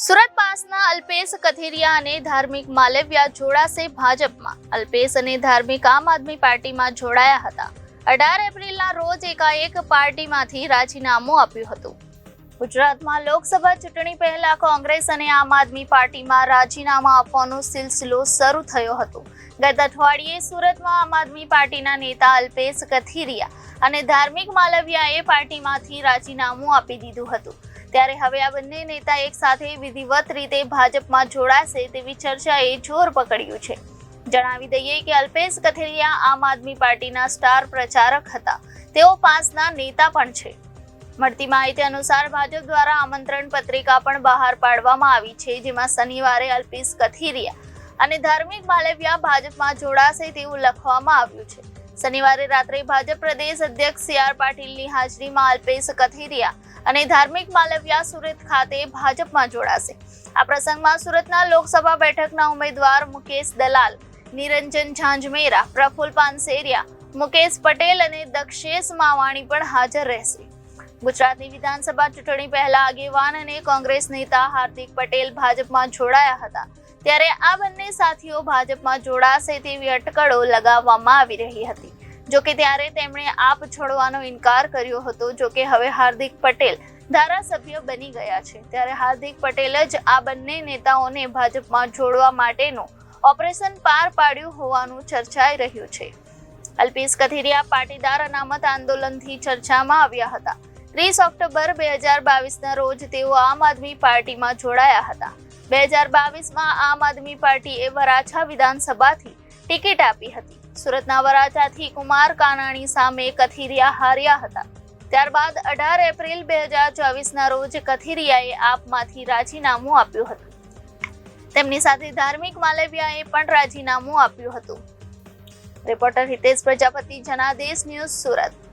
સુરત પાસના અલ્પેશ કથિરિયા અને ધાર્મિક માલવ્યા જોડાશે ભાજપમાં. અલ્પેશ અને ધાર્મિક આમ આદમી પાર્ટીમાં જોડાયા હતા. 18 એપ્રિલના રોજ એકાએક પાર્ટીમાંથી રાજીનામું આપ્યું હતું. ગુજરાતમાં લોકસભા ચૂંટણી પહેલા કોંગ્રેસ અને આમ આદમી પાર્ટીમાં રાજીનામા આપવાનો સિલસિલો શરૂ થયો હતો. ગત અઠવાડિયે સુરતમાં આમ આદમી પાર્ટીના નેતા અલ્પેશ કથિરિયા અને ધાર્મિક માલવ્યાએ પાર્ટીમાંથી રાજીનામું આપી દીધું હતું. ત્યારે હવે આ બંને નેતા એક સાથે વિધિવત રીતે ભાજપમાં જોડાશે તેવી ચર્ચાએ જોર પકડ્યું છે. જણાવી દઈએ કે અલ્પેશ કથિરિયા આમ આદમી પાર્ટીના સ્ટાર પ્રચારક હતા. તેઓ પાસના નેતા પણ છે. મળતી માહિતી અનુસાર ભાજપ દ્વારા આમંત્રણ પત્રિકા પણ બહાર પાડવામાં આવી છે, જેમાં શનિવારે અલ્પેશ કથિરિયા અને ધાર્મિક માલવ્યા ભાજપમાં જોડાશે તેવું લખવામાં આવ્યું છે. શનિવારે રાત્રે ભાજપ પ્રદેશ અધ્યક્ષ CR પાટીલની હાજરીમાં અલ્પેશ કથિરિયા અને ધાર્મિક માલવ્યા સુરત ખાતે ભાજપમાં જોડાશે. આ પ્રસંગમાં સુરતના લોકસભા બેઠકના ઉમેદવાર મુકેશ દલાલ, નિરંજન ઝાંઝમેરા, પ્રફુલ્લ પાનસેરિયા, મુકેશ પટેલ અને દક્ષેશ માવાણી પણ હાજર રહેશે. ગુજરાતની વિધાનસભા ચૂંટણી પહેલા આગેવાન અને કોંગ્રેસ નેતા હાર્દિક પટેલ ભાજપમાં જોડાયા હતા. ત્યારે આ બંને સાથીઓ ભાજપમાં જોડાશે તેવી અટકળો લગાવવામાં આવી રહી હતી. જોકે ત્યારે તેમણે આપ છોડવાનો ઇનકાર કર્યો હતો. જોકે હવે હાર્દિક પટેલ ધારાસભ્ય બની ગયા છે. ત્યારે હાર્દિક પટેલ જ આ બંને નેતાઓને ભાજપમાં જોડવા માટેનું ઓપરેશન પાર પાડ્યું હોવાનું ચર્ચાઈ રહ્યું છે. અલ્પેશ કથિરિયા પાટીદાર અનામત આંદોલનથી ચર્ચામાં આવ્યા હતા. 30 ઓક્ટોબર 2022ના રોજ તેઓ આમ આદમી પાર્ટીમાં જોડાયા હતા. 2022માં આમ આદમી પાર્ટીએ વરાછા વિધાનસભાથી ટિકિટ આપી હતી. સુરતના વરાછાથી કુમાર કાનાણી સામે કથિરિયા હાર્યા હતા. ત્યારબાદ 18 એપ્રિલ 2024ના રોજ કથિરિયાએ આપમાંથી રાજીનામું આપ્યું હતું. તેમની સાથે ધાર્મિક માલવ્યાએ પણ રાજીનામું આપ્યું હતું. Reporter Hitesh Prajapati, Janadesh news, Surat.